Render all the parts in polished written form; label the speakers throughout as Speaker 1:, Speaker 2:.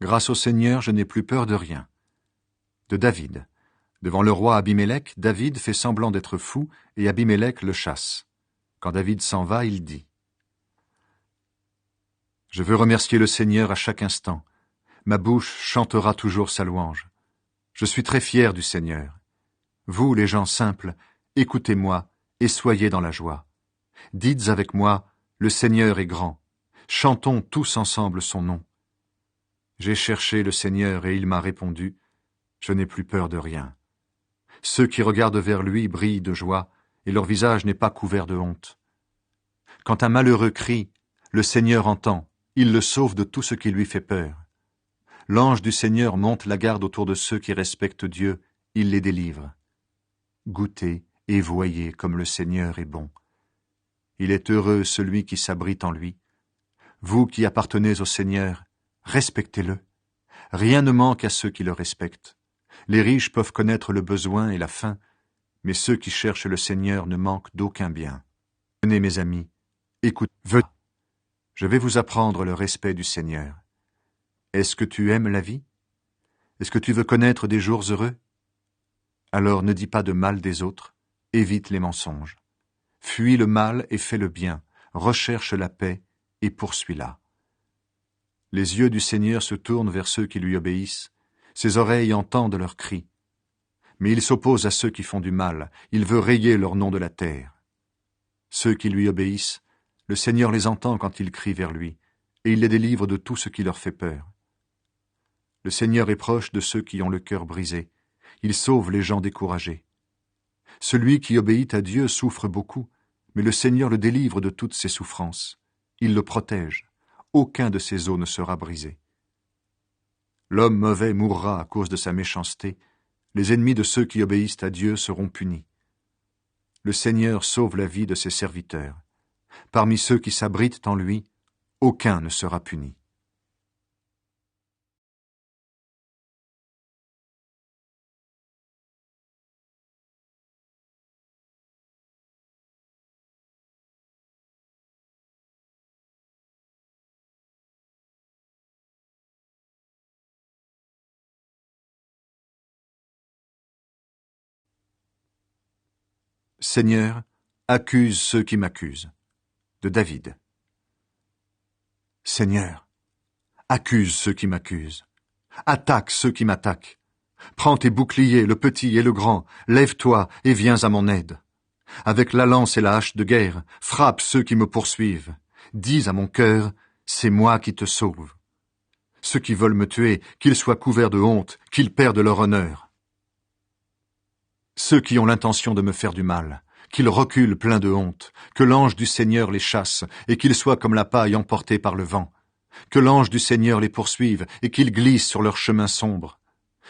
Speaker 1: Grâce au Seigneur, je n'ai plus peur de rien. De David. Devant le roi Abimélec, David fait semblant d'être fou et Abimélec le chasse. Quand David s'en va, il dit : Je veux remercier le Seigneur à chaque instant. Ma bouche chantera toujours sa louange. Je suis très fier du Seigneur. Vous, les gens simples, écoutez-moi et soyez dans la joie. Dites avec moi, le Seigneur est grand. Chantons tous ensemble son nom. J'ai cherché le Seigneur et il m'a répondu. Je n'ai plus peur de rien. Ceux qui regardent vers lui brillent de joie et leur visage n'est pas couvert de honte. Quand un malheureux crie, le Seigneur entend, il le sauve de tout ce qui lui fait peur. L'ange du Seigneur monte la garde autour de ceux qui respectent Dieu, il les délivre. Goûtez et voyez comme le Seigneur est bon. Il est heureux celui qui s'abrite en lui. Vous qui appartenez au Seigneur, respectez-le. Rien ne manque à ceux qui le respectent. Les riches peuvent connaître le besoin et la faim, mais ceux qui cherchent le Seigneur ne manquent d'aucun bien. Venez, mes amis, écoutez, venez. Je vais vous apprendre le respect du Seigneur. Est-ce que tu aimes la vie? Est-ce que tu veux connaître des jours heureux? Alors ne dis pas de mal des autres, évite les mensonges. Fuis le mal et fais le bien, recherche la paix et poursuis-la. Les yeux du Seigneur se tournent vers ceux qui lui obéissent, ses oreilles entendent leurs cris. Mais il s'oppose à ceux qui font du mal, il veut rayer leur nom de la terre. Ceux qui lui obéissent, le Seigneur les entend quand ils crient vers lui, et il les délivre de tout ce qui leur fait peur. Le Seigneur est proche de ceux qui ont le cœur brisé, il sauve les gens découragés. Celui qui obéit à Dieu souffre beaucoup, mais le Seigneur le délivre de toutes ses souffrances. Il le protège, aucun de ses os ne sera brisé. L'homme mauvais mourra à cause de sa méchanceté, les ennemis de ceux qui obéissent à Dieu seront punis. Le Seigneur sauve la vie de ses serviteurs. Parmi ceux qui s'abritent en lui, aucun ne sera puni. Seigneur, accuse ceux qui m'accusent. De David. Seigneur, accuse ceux qui m'accusent. Attaque ceux qui m'attaquent. Prends tes boucliers, le petit et le grand, lève-toi et viens à mon aide. Avec la lance et la hache de guerre, frappe ceux qui me poursuivent. Dis à mon cœur, c'est moi qui te sauve. Ceux qui veulent me tuer, qu'ils soient couverts de honte, qu'ils perdent leur honneur. Ceux qui ont l'intention de me faire du mal, qu'ils reculent pleins de honte, que l'ange du Seigneur les chasse, et qu'ils soient comme la paille emportée par le vent. Que l'ange du Seigneur les poursuive, et qu'ils glissent sur leur chemin sombre.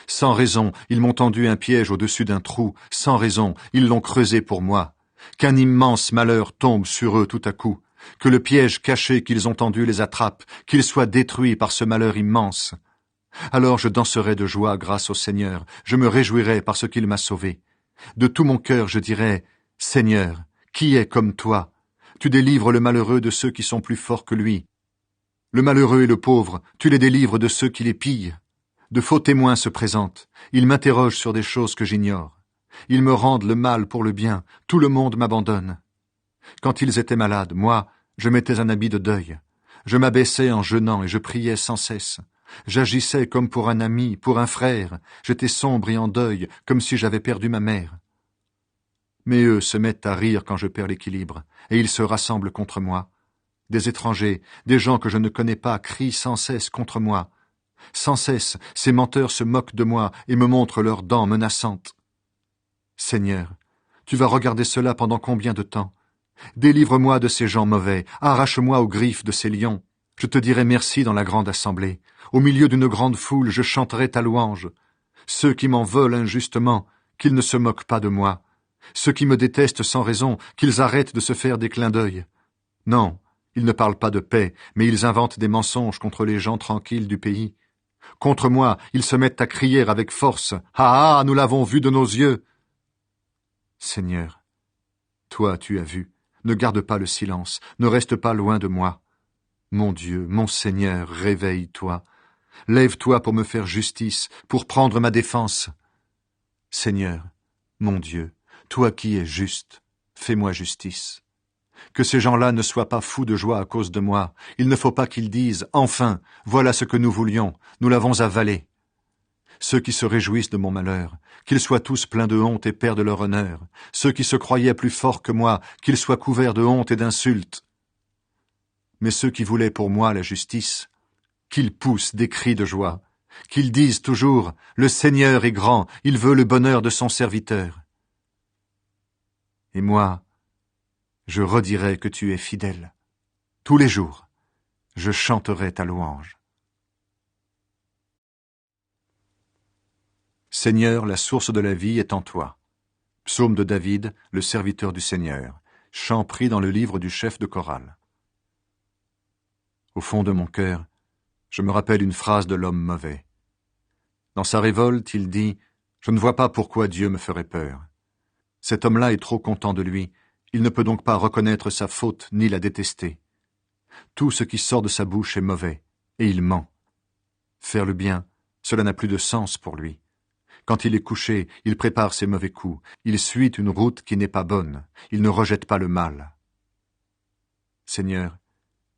Speaker 1: Sans raison, ils m'ont tendu un piège au-dessus d'un trou, sans raison, ils l'ont creusé pour moi. Qu'un immense malheur tombe sur eux tout à coup, que le piège caché qu'ils ont tendu les attrape, qu'ils soient détruits par ce malheur immense. Alors je danserai de joie grâce au Seigneur, je me réjouirai parce qu'il m'a sauvé. De tout mon cœur je dirai, Seigneur, qui est comme toi? Tu délivres le malheureux de ceux qui sont plus forts que lui. Le malheureux et le pauvre, tu les délivres de ceux qui les pillent. De faux témoins se présentent, ils m'interrogent sur des choses que j'ignore. Ils me rendent le mal pour le bien, tout le monde m'abandonne. Quand ils étaient malades, moi, je mettais un habit de deuil. Je m'abaissais en jeûnant et je priais sans cesse. J'agissais comme pour un ami, pour un frère. J'étais sombre et en deuil, comme si j'avais perdu ma mère. Mais eux se mettent à rire quand je perds l'équilibre, et ils se rassemblent contre moi. Des étrangers, des gens que je ne connais pas, crient sans cesse contre moi. Sans cesse, ces menteurs se moquent de moi et me montrent leurs dents menaçantes. Seigneur, tu vas regarder cela pendant combien de temps? Délivre-moi de ces gens mauvais, arrache-moi aux griffes de ces lions. Je te dirai merci dans la grande assemblée. Au milieu d'une grande foule, je chanterai ta louange. Ceux qui m'en veulent injustement, qu'ils ne se moquent pas de moi. Ceux qui me détestent sans raison, qu'ils arrêtent de se faire des clins d'œil. Non, ils ne parlent pas de paix, mais ils inventent des mensonges contre les gens tranquilles du pays. Contre moi, ils se mettent à crier avec force. Ah, ah, nous l'avons vu de nos yeux. Seigneur, toi tu as vu, ne garde pas le silence, ne reste pas loin de moi. Mon Dieu, mon Seigneur, réveille-toi. Lève-toi pour me faire justice, pour prendre ma défense. Seigneur, mon Dieu, toi qui es juste, fais-moi justice. Que ces gens-là ne soient pas fous de joie à cause de moi. Il ne faut pas qu'ils disent « Enfin, voilà ce que nous voulions, nous l'avons avalé ». Ceux qui se réjouissent de mon malheur, qu'ils soient tous pleins de honte et perdent leur honneur. Ceux qui se croyaient plus forts que moi, qu'ils soient couverts de honte et d'insultes. Mais ceux qui voulaient pour moi la justice, qu'ils poussent des cris de joie, qu'ils disent toujours « Le Seigneur est grand, il veut le bonheur de son serviteur ». Et moi, je redirai que tu es fidèle. Tous les jours, je chanterai ta louange. Seigneur, la source de la vie est en toi. Psaume de David, le serviteur du Seigneur. Chant pris dans le livre du chef de chorale. Au fond de mon cœur, je me rappelle une phrase de l'homme mauvais. Dans sa révolte, il dit « Je ne vois pas pourquoi Dieu me ferait peur. » Cet homme-là est trop content de lui. Il ne peut donc pas reconnaître sa faute ni la détester. Tout ce qui sort de sa bouche est mauvais, et il ment. Faire le bien, cela n'a plus de sens pour lui. Quand il est couché, il prépare ses mauvais coups. Il suit une route qui n'est pas bonne. Il ne rejette pas le mal. Seigneur,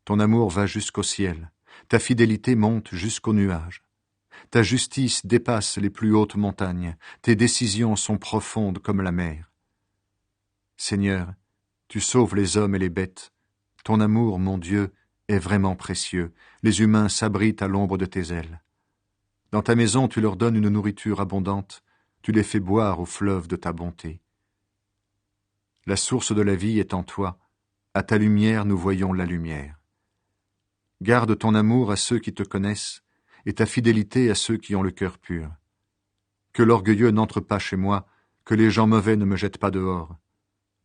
Speaker 1: ton amour va jusqu'au ciel. Ta fidélité monte jusqu'aux nuages. Ta justice dépasse les plus hautes montagnes. Tes décisions sont profondes comme la mer. Seigneur, tu sauves les hommes et les bêtes. Ton amour, mon Dieu, est vraiment précieux. Les humains s'abritent à l'ombre de tes ailes. Dans ta maison, tu leur donnes une nourriture abondante. Tu les fais boire au fleuve de ta bonté. La source de la vie est en toi. À ta lumière, nous voyons la lumière. Garde ton amour à ceux qui te connaissent et ta fidélité à ceux qui ont le cœur pur. Que l'orgueilleux n'entre pas chez moi, que les gens mauvais ne me jettent pas dehors.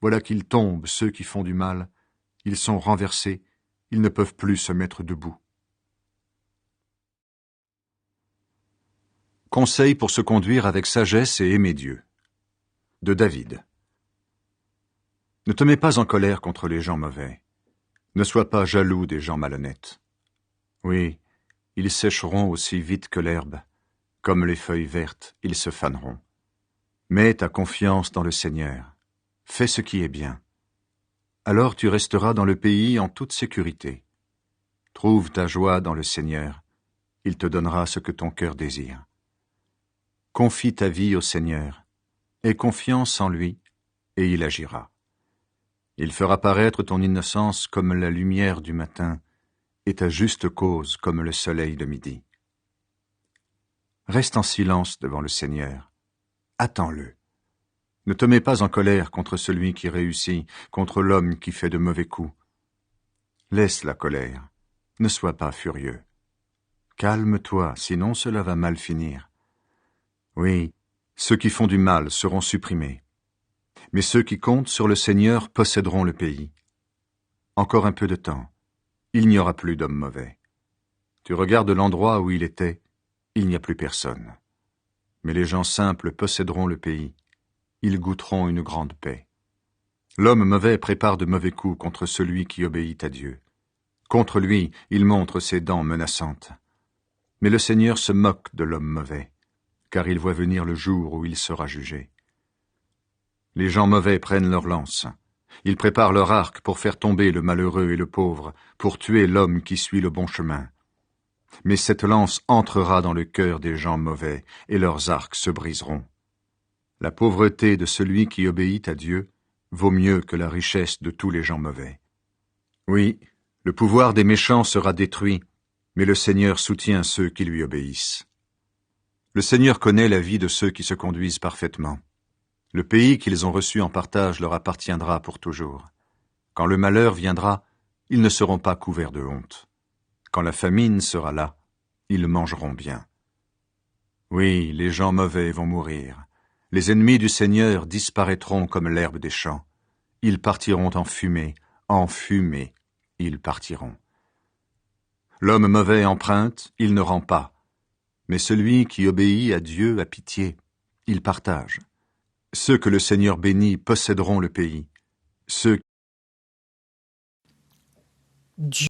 Speaker 1: Voilà qu'ils tombent, ceux qui font du mal. Ils sont renversés, ils ne peuvent plus se mettre debout. Conseil pour se conduire avec sagesse et aimer Dieu. De David. Ne te mets pas en colère contre les gens mauvais. Ne sois pas jaloux des gens malhonnêtes. Oui, ils sécheront aussi vite que l'herbe. Comme les feuilles vertes, ils se faneront. Mets ta confiance dans le Seigneur. Fais ce qui est bien. Alors tu resteras dans le pays en toute sécurité. Trouve ta joie dans le Seigneur. Il te donnera ce que ton cœur désire. Confie ta vie au Seigneur. Aie confiance en lui, et il agira. Il fera paraître ton innocence comme la lumière du matin, et ta juste cause comme le soleil de midi. Reste en silence devant le Seigneur. Attends-le. Ne te mets pas en colère contre celui qui réussit, contre l'homme qui fait de mauvais coups. Laisse la colère. Ne sois pas furieux. Calme-toi, sinon cela va mal finir. Oui, ceux qui font du mal seront supprimés. Mais ceux qui comptent sur le Seigneur posséderont le pays. Encore un peu de temps. Il n'y aura plus d'hommes mauvais. Tu regardes l'endroit où il était, il n'y a plus personne. Mais les gens simples posséderont le pays. Ils goûteront une grande paix. L'homme mauvais prépare de mauvais coups contre celui qui obéit à Dieu. Contre lui, il montre ses dents menaçantes. Mais le Seigneur se moque de l'homme mauvais, car il voit venir le jour où il sera jugé. Les gens mauvais prennent leur lance. Ils préparent leur arc pour faire tomber le malheureux et le pauvre, pour tuer l'homme qui suit le bon chemin. Mais cette lance entrera dans le cœur des gens mauvais, et leurs arcs se briseront. La pauvreté de celui qui obéit à Dieu vaut mieux que la richesse de tous les gens mauvais. Oui, le pouvoir des méchants sera détruit, mais le Seigneur soutient ceux qui lui obéissent. Le Seigneur connaît la vie de ceux qui se conduisent parfaitement. Le pays qu'ils ont reçu en partage leur appartiendra pour toujours. Quand le malheur viendra, ils ne seront pas couverts de honte. Quand la famine sera là, ils mangeront bien. Oui, les gens mauvais vont mourir. Les ennemis du Seigneur disparaîtront comme l'herbe des champs. Ils partiront en fumée, ils partiront. L'homme mauvais emprunte, il ne rend pas. Mais celui qui obéit à Dieu a pitié, il partage. Ceux que le Seigneur bénit posséderont le pays. Ceux